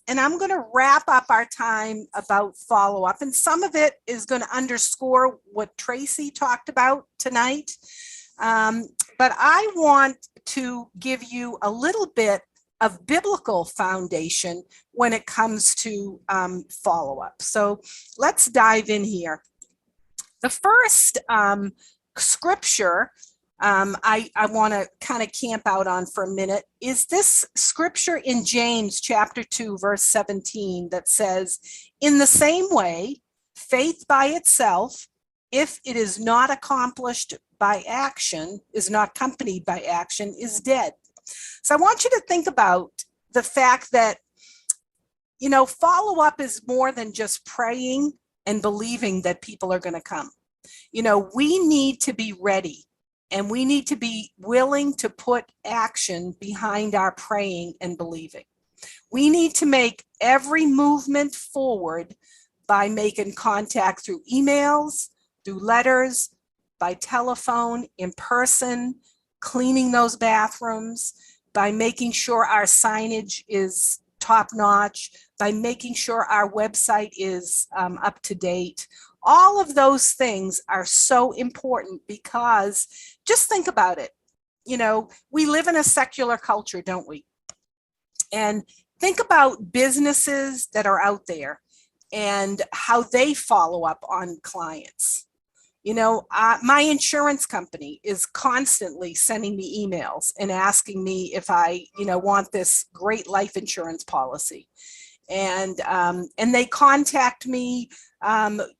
and I'm going to wrap up our time about follow-up. And some of it is going to underscore what Tracy talked about tonight. But I want to give you a little bit of biblical foundation when it comes to follow-up. So let's dive in here. The first scripture I want to kind of camp out on for a minute is this scripture in James chapter 2, verse 17 that says, in the same way, faith by itself, if it is not accomplished by action, is not accompanied by action, is dead. So I want you to think about the fact that, you know, follow-up is more than just praying and believing that people are going to come. You know, we need to be ready. And we need to be willing to put action behind our praying and believing. We need to make every movement forward by making contact through emails, through letters, by telephone, in person, cleaning those bathrooms, by making sure our signage is top notch, by making sure our website is up to date. All of those things are so important because just think about it. You know, we live in a secular culture, don't we? And think about businesses that are out there and how they follow up on clients. You know, my insurance company is constantly sending me emails and asking me if I, you know, want this great life insurance policy. And they contact me,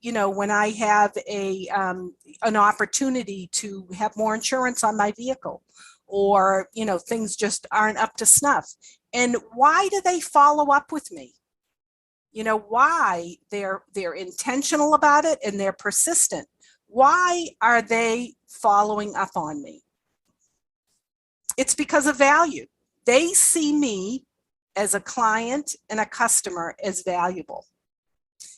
you know, when I have an opportunity to have more insurance on my vehicle, or, you know, things just aren't up to snuff. And why do they follow up with me? You know, why? They're intentional about it and they're persistent. Why are they following up on me? It's because of value. They see me as a client and a customer as valuable.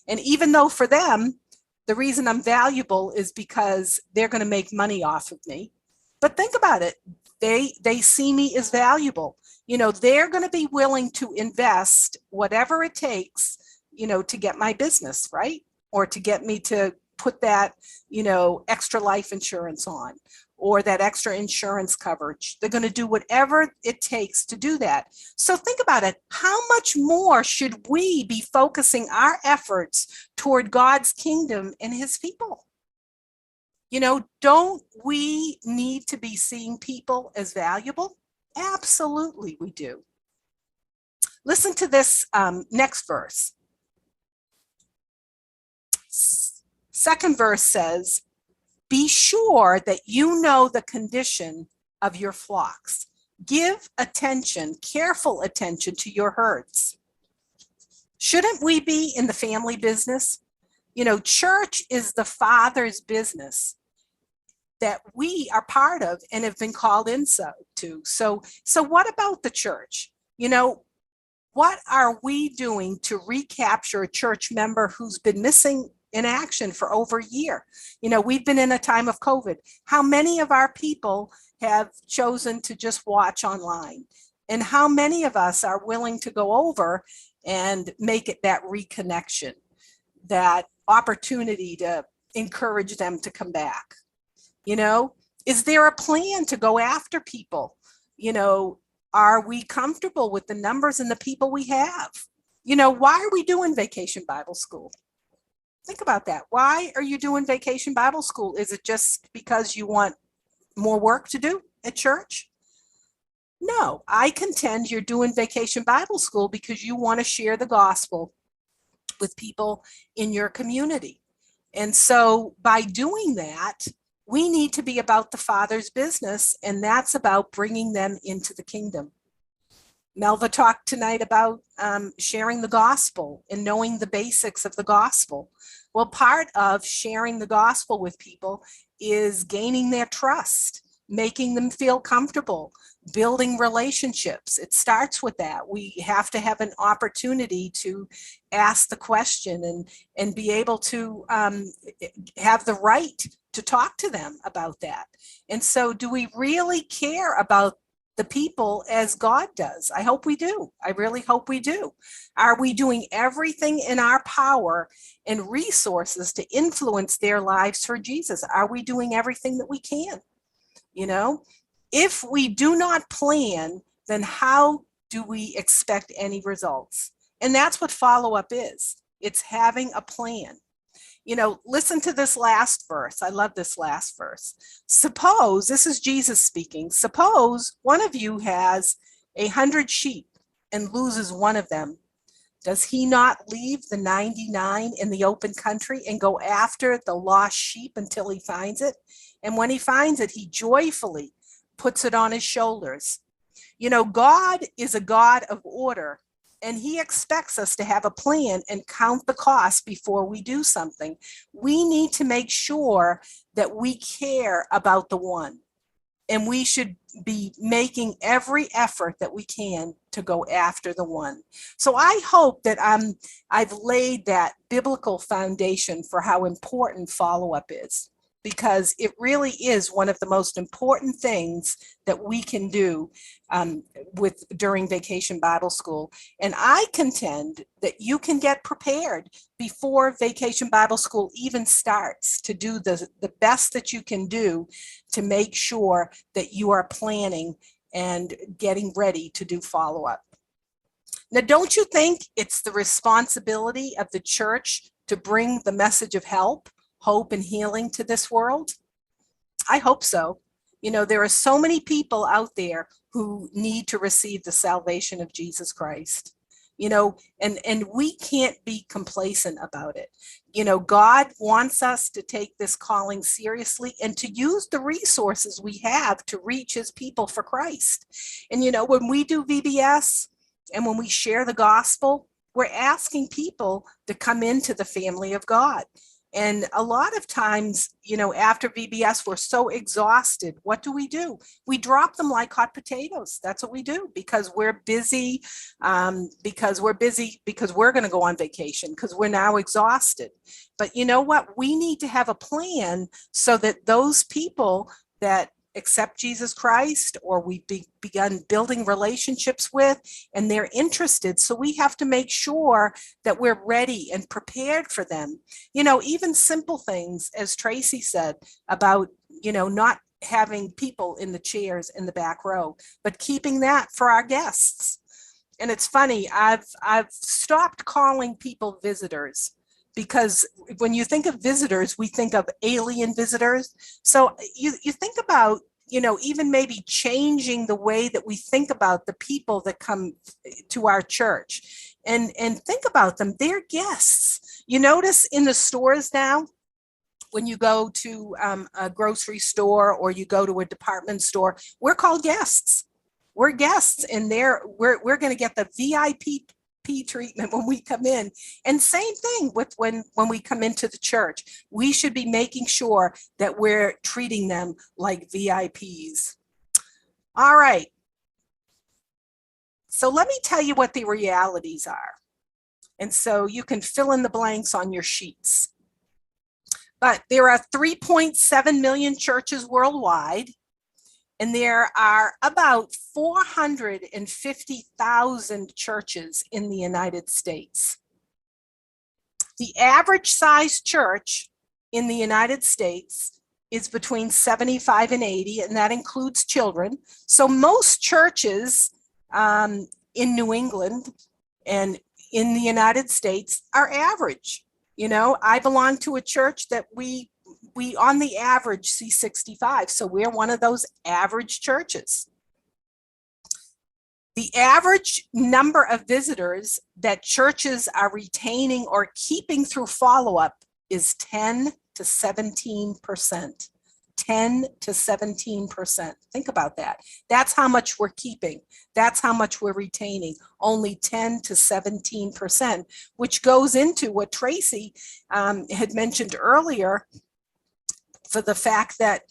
And even though for them, the reason I'm valuable is because they're going to make money off of me. But think about it. They see me as valuable. You know, they're going to be willing to invest whatever it takes, you know, to get my business, right? Or to get me to put that, you know, extra life insurance on, or that extra insurance coverage. They're going to do whatever it takes to do that. So think about it. How much more should we be focusing our efforts toward God's kingdom and his people? You know, don't we need to be seeing people as valuable? Absolutely, we do. Listen to this next verse. Second verse says, be sure that you know the condition of your flocks. Give attention, careful attention to your herds. Shouldn't we be in the family business? You know, church is the Father's business that we are part of and have been called into. So what about the church? You know, what are we doing to recapture a church member who's been missing in action for over a year? You know, we've been in a time of COVID. How many of our people have chosen to just watch online? And how many of us are willing to go over and make it that reconnection, that opportunity to encourage them to come back? You know, is there a plan to go after people? You know, are we comfortable with the numbers and the people we have? You know, why are we doing Vacation Bible School? Think about that. Why are you doing Vacation Bible School? Is it just because you want more work to do at church? No, I contend you're doing Vacation Bible School because you want to share the gospel with people in your community. And so by doing that, we need to be about the Father's business, and that's about bringing them into the kingdom. Melva talked tonight about sharing the gospel and knowing the basics of the gospel. Well, part of sharing the gospel with people is gaining their trust, making them feel comfortable, building relationships. It starts with that. We have to have an opportunity to ask the question and be able to have the right to talk to them about that. And so do we really care about the people as God does? I hope we do. I really hope we do. Are we doing everything in our power and resources to influence their lives for Jesus? Are we doing everything that we can? You know, if we do not plan, then how do we expect any results? And that's what follow-up is. It's having a plan. Listen to this last verse. I love this last verse. Suppose, this is Jesus speaking, suppose one of you has 100 sheep and loses one of them. Does he not leave the 99 in the open country and go after the lost sheep until he finds it? And when he finds it, he joyfully puts it on his shoulders. God is a God of order, and he expects us to have a plan and count the cost before we do something. We need to make sure that we care about the one, and we should be making every effort that we can to go after the one. So I hope that I've laid that biblical foundation for how important follow-up is, because it really is one of the most important things that we can do during Vacation Bible School. And I contend that you can get prepared before Vacation Bible School even starts to do the best that you can do to make sure that you are planning and getting ready to do follow-up. Now, don't you think it's the responsibility of the church to bring the message of help, hope, and healing to this world? I hope so. There are so many people out there who need to receive the salvation of Jesus Christ. And we can't be complacent about it. God wants us to take this calling seriously and to use the resources we have to reach his people for Christ. And when we do VBS and when we share the gospel, we're asking people to come into the family of God. And a lot of times, after VBS, we're so exhausted. What do? We drop them like hot potatoes. That's what we do, because we're busy, because we're going to go on vacation, because we're now exhausted. But you know what? We need to have a plan so that those people that accept Jesus Christ, or we've begun building relationships with, and they're interested. So we have to make sure that we're ready and prepared for them. Even simple things, as Tracy said, about, not having people in the chairs in the back row, but keeping that for our guests. And it's funny, I've stopped calling people visitors, because when you think of visitors, we think of alien visitors. So you think about, even maybe changing the way that we think about the people that come to our church, and think about them. They're guests. You notice in the stores now, when you go to a grocery store or you go to a department store, we're called guests. We're guests, and we're going to get the VIP treatment when we come in. And same thing with when we come into the church. We should be making sure that we're treating them like VIPs. All right. So let me tell you what the realities are. And so you can fill in the blanks on your sheets. But there are 3.7 million churches worldwide, and there are about 450,000 churches in the United States. The average size church in the United States is between 75 and 80, and that includes children. So most churches in New England and in the United States are average. I belong to a church that we on the average see 65. So we're one of those average churches. The average number of visitors that churches are retaining or keeping through follow-up is 10 to 17%. 10 to 17%. Think about that. That's how much we're keeping. That's how much we're retaining. Only 10 to 17%, which goes into what Tracy had mentioned earlier, for the fact that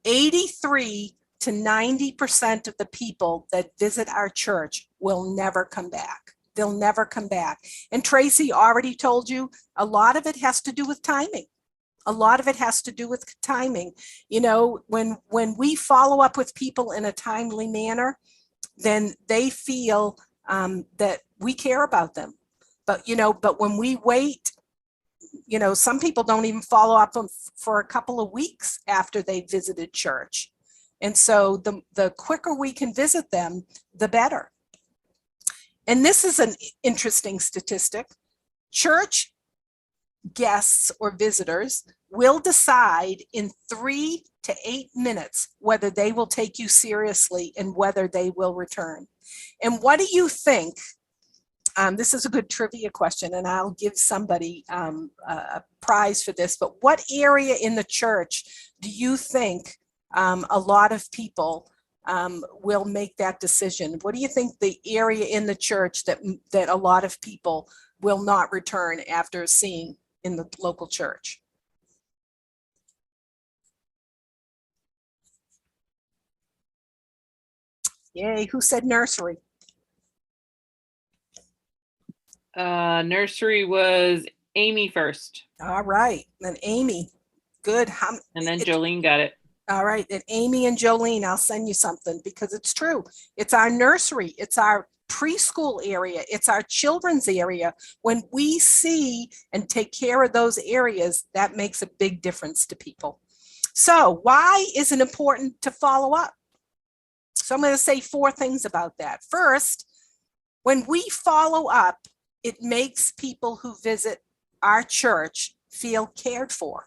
83 to 90% of the people that visit our church will never come back. They'll never come back. And Tracy already told you, a lot of it has to do with timing. A lot of it has to do with timing. You know, when we follow up with people in a timely manner, then they feel that we care about them. But, you know, but when we wait, you know, some people don't even follow up for a couple of weeks after they visited church. And so the quicker we can visit them, the better. And this is an interesting statistic. Church guests or visitors will decide in 3 to 8 minutes whether they will take you seriously and whether they will return. And what do you think? This is a good trivia question, and I'll give somebody a prize for this, but what area in the church do you think a lot of people will make that decision? What do you think the area in the church that a lot of people will not return after seeing in the local church? Yay, who said nursery? Nursery was Amy first. All right, then Amy, good. And then Jolene got it. All right, and Amy and Jolene, I'll send you something because it's true. It's our nursery, it's our preschool area, it's our children's area. When we see and take care of those areas, that makes a big difference to people. So why is it important to follow up? So I'm going to say 4 things about that. First, when we follow up, it makes people who visit our church feel cared for.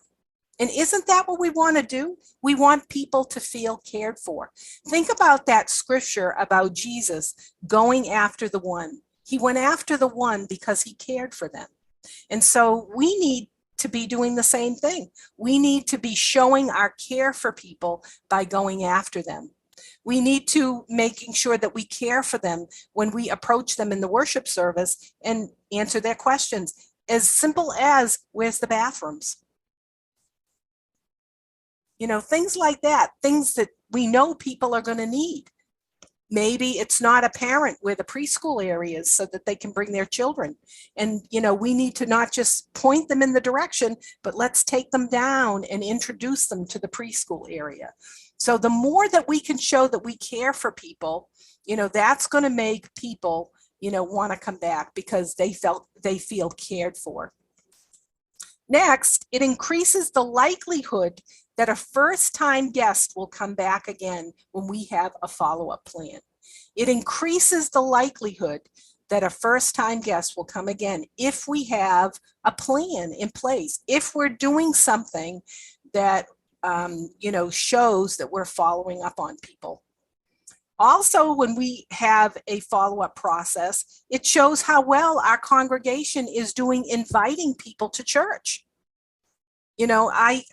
And isn't that what we want to do? We want people to feel cared for. Think about that scripture about Jesus going after the one. He went after the one because he cared for them. And so we need to be doing the same thing. We need to be showing our care for people by going after them. We need to making sure that we care for them when we approach them in the worship service and answer their questions. As simple as, where's the bathrooms? You know, things like that, things that we know people are going to need. Maybe it's not apparent where the preschool area is so that they can bring their children. And, you know, we need to not just point them in the direction, but let's take them down and introduce them to the preschool area. So the more that we can show that we care for people, you know, that's going to make people, you know, want to come back because they feel cared for. Next, it increases the likelihood that a first-time guest will come back again when we have a follow-up plan. It increases the likelihood that a first-time guest will come again if we have a plan in place, if we're doing something that you know, shows that we're following up on people. Also, when we have a follow-up process, it shows how well our congregation is doing inviting people to church. You know, I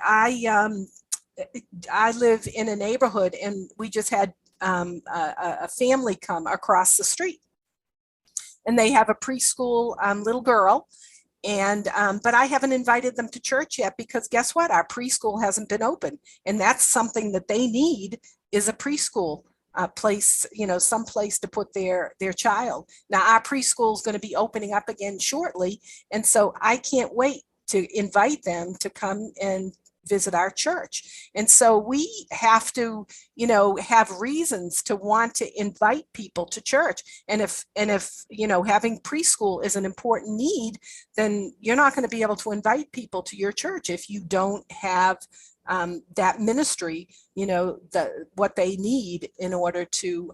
live in a neighborhood, and we just had a family come across the street, and they have a preschool little girl. And but I haven't invited them to church yet because guess what? Our preschool hasn't been open, and that's something that they need is a preschool place, you know, some place to put their child. Now our preschool is going to be opening up again shortly, and so I can't wait to invite them to come and visit our church. And so we have to, you know, have reasons to want to invite people to church. And if, you know, having preschool is an important need, then you're not going to be able to invite people to your church if you don't have that ministry, you know, what they need in order to,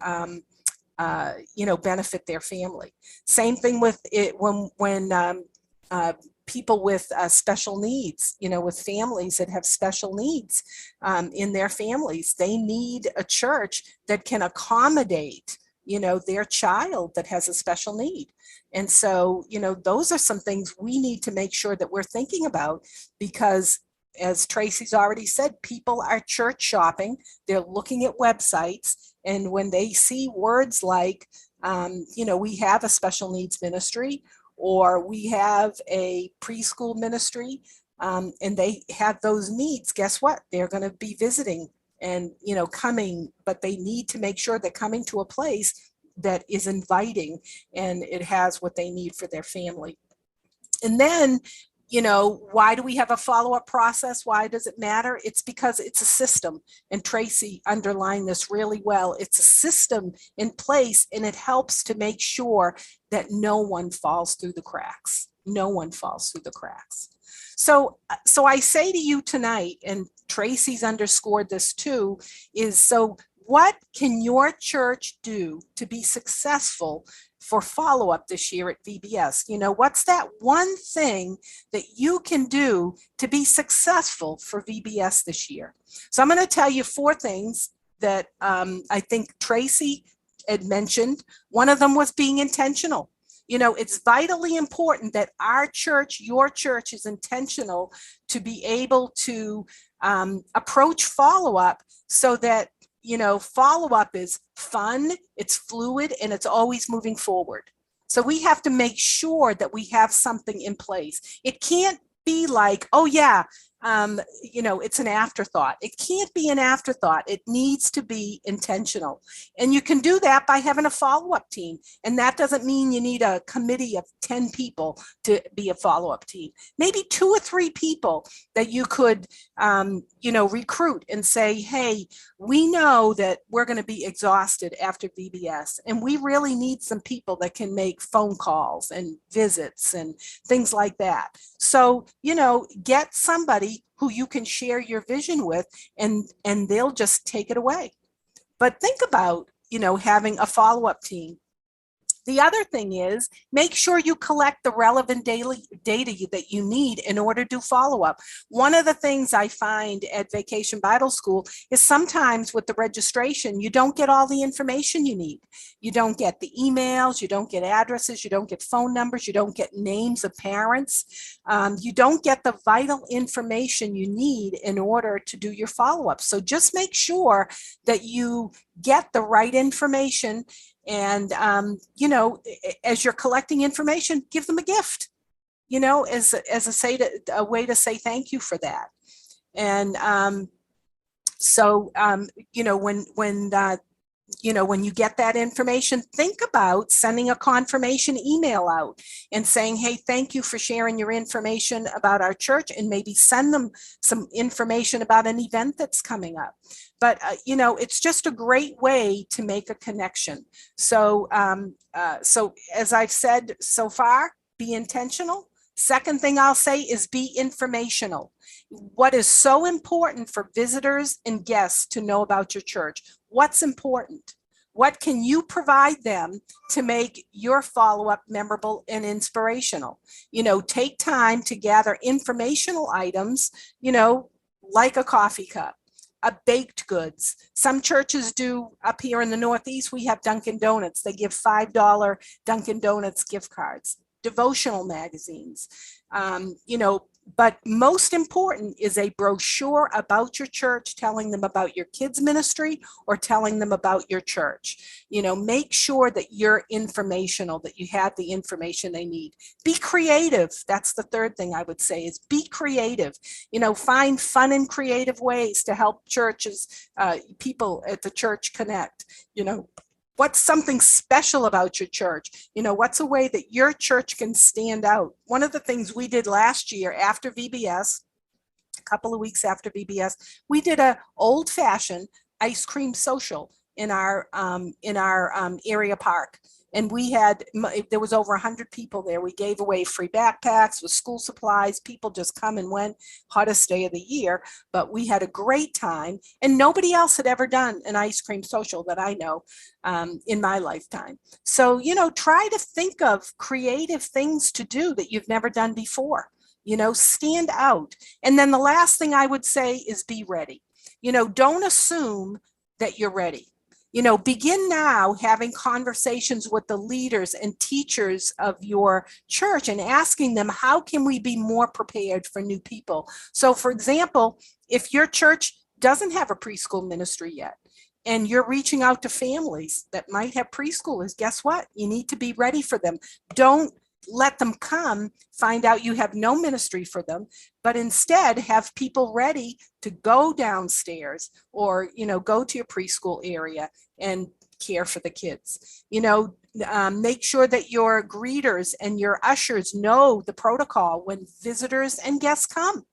you know, benefit their family. Same thing with it when people with special needs, you know, with families that have special needs in their families. They need a church that can accommodate, you know, their child that has a special need. And so, you know, those are some things we need to make sure that we're thinking about because, as Tracy's already said, people are church shopping. They're looking at websites. And when they see words like, you know, we have a special needs ministry, or we have a preschool ministry, and they have those needs, guess what? They're going to be visiting and, you know, coming, but they need to make sure they're coming to a place that is inviting and it has what they need for their family. And then Why do we have a follow-up process? Why does it matter? It's because it's a system. And Tracy underlined this really well. It's a system in place, and it helps to make sure that no one falls through the cracks. No one falls through the cracks. So I say to you tonight, and Tracy's underscored this too, is so what can your church do to be successful for follow-up this year at VBS? What's that one thing that you can do to be successful for VBS this year? So I'm going to tell you 4 things that I think Tracy had mentioned. One of them was being intentional. It's vitally important that our church, your church, is intentional to be able to approach follow-up so that follow-up is fun, it's fluid, and it's always moving forward. So we have to make sure that we have something in place. It can't be like, oh yeah, it's an afterthought. It can't be an afterthought. It needs to be intentional. And you can do that by having a follow-up team. And that doesn't mean you need a committee of 10 people to be a follow-up team. Maybe 2 or 3 people that you could, recruit and say, hey, we know that we're going to be exhausted after VBS, and we really need some people that can make phone calls and visits and things like that. So, get somebody who you can share your vision with, and they'll just take it away. But think about, having a follow-up team. The other thing is, make sure you collect the relevant daily data that you need in order to do follow-up. One of the things I find at Vacation Bible School is sometimes with the registration, you don't get all the information you need. You don't get the emails, you don't get addresses, you don't get phone numbers, you don't get names of parents. You don't get the vital information you need in order to do your follow-up. So just make sure that you get the right information. And, as you're collecting information, give them a gift, as a way to say thank you for that. And when you get that information, think about sending a confirmation email out and saying, hey, thank you for sharing your information about our church, and maybe send them some information about an event that's coming up. But, it's just a great way to make a connection. So as I've said so far, be intentional. Second thing I'll say is be informational. What is so important for visitors and guests to know about your church? What's important? What can you provide them to make your follow-up memorable and inspirational? Take time to gather informational items, like a coffee cup, a baked goods. Some churches do. Up here in the Northeast, we have Dunkin' Donuts. They give $5 Dunkin' Donuts gift cards, devotional magazines, but most important is a brochure about your church, telling them about your kids' ministry or telling them about your church. Make sure that you're informational, that you have the information they need. Be creative. That's the third thing I would say, is be creative. Find fun and creative ways to help churches, people at the church connect. What's something special about your church? What's a way that your church can stand out? One of the things we did last year after VBS, a couple of weeks after VBS, we did a old-fashioned ice cream social in our area park. And there was over 100 people there. We gave away free backpacks with school supplies. People just come and went, hottest day of the year. But we had a great time. And nobody else had ever done an ice cream social that I know in my lifetime. So, try to think of creative things to do that you've never done before. Stand out. And then the last thing I would say is be ready. Don't assume that you're ready. Begin now having conversations with the leaders and teachers of your church and asking them, how can we be more prepared for new people? So, for example, if your church doesn't have a preschool ministry yet, and you're reaching out to families that might have preschoolers, guess what? You need to be ready for them. Don't let them come, find out you have no ministry for them, but instead have people ready to go downstairs or, go to your preschool area and care for the kids. Make sure that your greeters and your ushers know the protocol when visitors and guests come.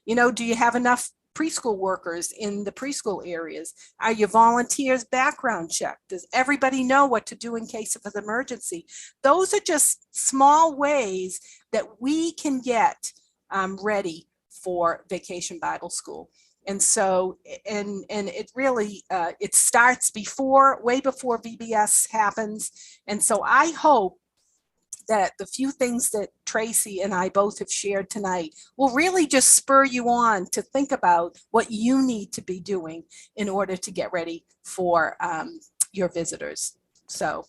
Do you have enough preschool workers in the preschool areas? Are your volunteers background checked? Does everybody know what to do in case of an emergency? Those are just small ways that we can get ready for Vacation Bible School. And so, and it really, it starts way before VBS happens. And so I hope that the few things that Tracy and I both have shared tonight will really just spur you on to think about what you need to be doing in order to get ready for your visitors. So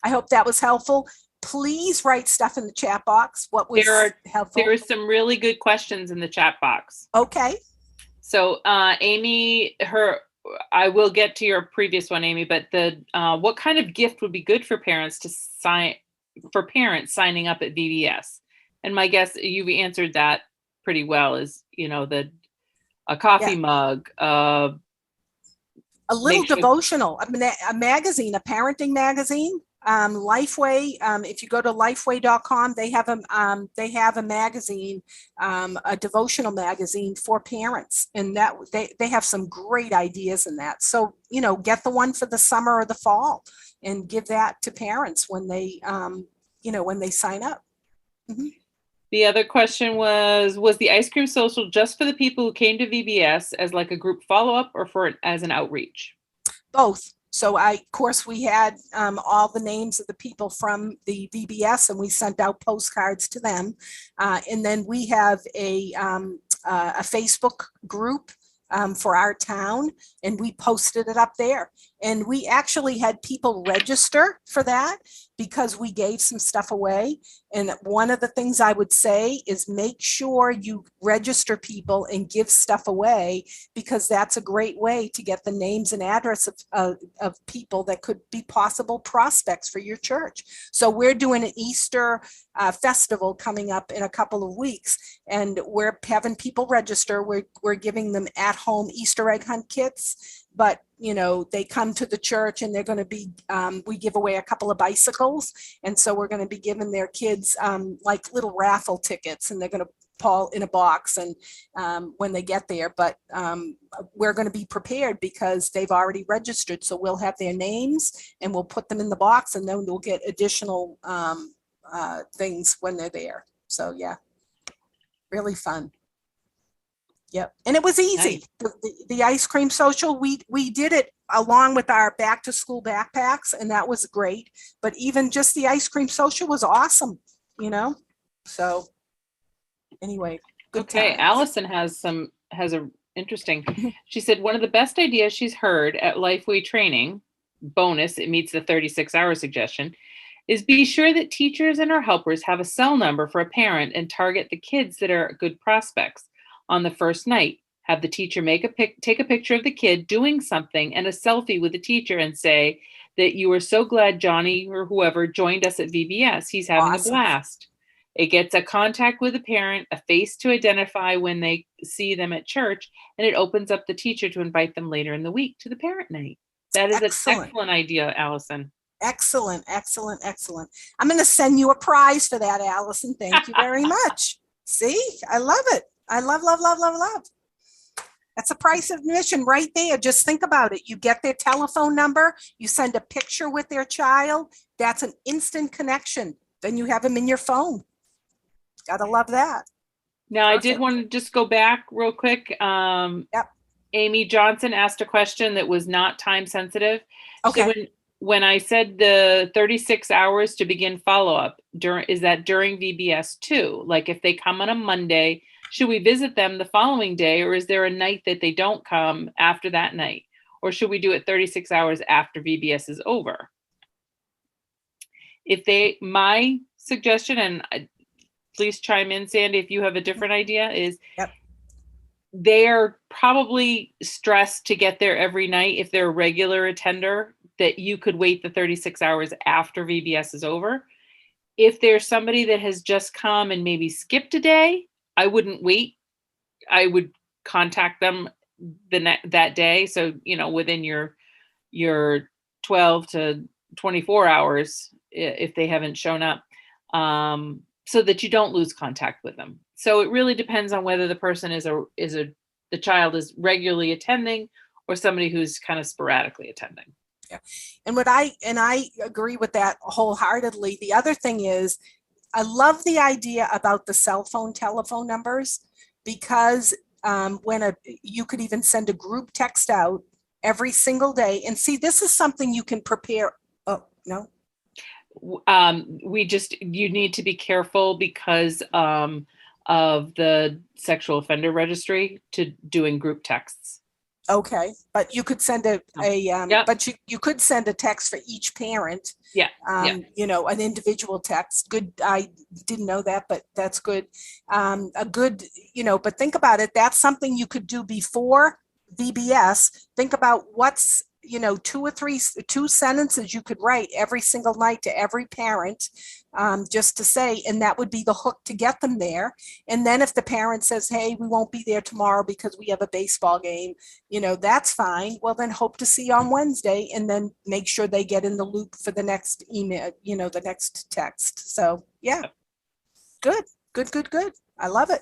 I hope that was helpful. Please write stuff in the chat box. What was helpful? There are some really good questions in the chat box. Okay. So Amy, I will get to your previous one, Amy, but what kind of gift would be good for parents signing up at VBS? And my guess, you've answered that pretty well, is a coffee mug, a little devotional, a magazine, a parenting magazine. Lifeway, if you go to lifeway.com, they have a magazine, a devotional magazine for parents, and that they have some great ideas in that. So get the one for the summer or the fall and give that to parents when they when they sign up. Mm-hmm. The other question was the ice cream social just for the people who came to VBS as like a group follow-up, or as an outreach? Both. So of course, we had all the names of the people from the VBS, and we sent out postcards to them. And then we have a Facebook group for our town, and we posted it up there. And we actually had people register for that because we gave some stuff away. And one of the things I would say is make sure you register people and give stuff away, because that's a great way to get the names and address of people that could be possible prospects for your church. So we're doing an Easter festival coming up in a couple of weeks, and we're having people register. We're giving them at-home Easter egg hunt kits. But they come to the church, and they're going to be, we give away a couple of bicycles. And so we're going to be giving their kids like little raffle tickets, and they're going to fall in a box and when they get there. But we're going to be prepared because they've already registered. So we'll have their names, and we'll put them in the box, and then we'll get additional things when they're there. So yeah, really fun. Yep. And it was easy. Nice. The ice cream social, we did it along with our back to school backpacks, and that was great. But even just the ice cream social was awesome, So anyway, good. Okay. Times. Allison has a interesting, she said, one of the best ideas she's heard at Lifeway training, bonus, it meets the 36-hour suggestion, is be sure that teachers and our helpers have a cell number for a parent and target the kids that are good prospects. On the first night, have the teacher take a picture of the kid doing something and a selfie with the teacher and say that you are so glad Johnny or whoever joined us at VBS. He's having a blast. It gets a contact with the parent, a face to identify when they see them at church, and it opens up the teacher to invite them later in the week to the parent night. That is an excellent idea, Allison. Excellent, excellent, excellent. I'm going to send you a prize for that, Allison. Thank you very much. See, I love it. I love, love, love, love, love. That's the price of admission right there. Just think about it. You get their telephone number, you send a picture with their child. That's an instant connection. Then you have them in your phone. Gotta love that. Now, perfect. I did want to just go back real quick. Yep. Amy Johnson asked a question that was not time sensitive. Okay. So when I said the 36 hours to begin follow-up, is that during VBS too? Like if they come on a Monday, should we visit them the following day, or is there a night that they don't come after that night? Or should we do it 36 hours after VBS is over? My suggestion, and please chime in, Sandy, if you have a different idea, is they're probably stressed to get there every night. If they're a regular attender, that you could wait the 36 hours after VBS is over. If there's somebody that has just come and maybe skipped a day, I wouldn't wait. I would contact them that day. So, within your 12 to 24 hours if they haven't shown up, so that you don't lose contact with them. So it really depends on whether the person the child is regularly attending or somebody who's kind of sporadically attending. Yeah. And I agree with that wholeheartedly. The other thing is, I love the idea about the cell phone telephone numbers, because you could even send a group text out every single day. And see, this is something you can prepare. Oh, no. You need to be careful because of the sexual offender registry to doing group texts. Okay, but you could send Yep. but you could send a text for each parent. Yeah. An individual text. Good. I didn't know that, but that's good. But think about it. That's something you could do before VBS. Think about what's, 2 sentences you could write every single night to every parent, just to say, and that would be the hook to get them there. And then if the parent says, hey, we won't be there tomorrow because we have a baseball game, that's fine. Well, then hope to see you on Wednesday, and then make sure they get in the loop for the next email, the next text. So yeah, good. I love it.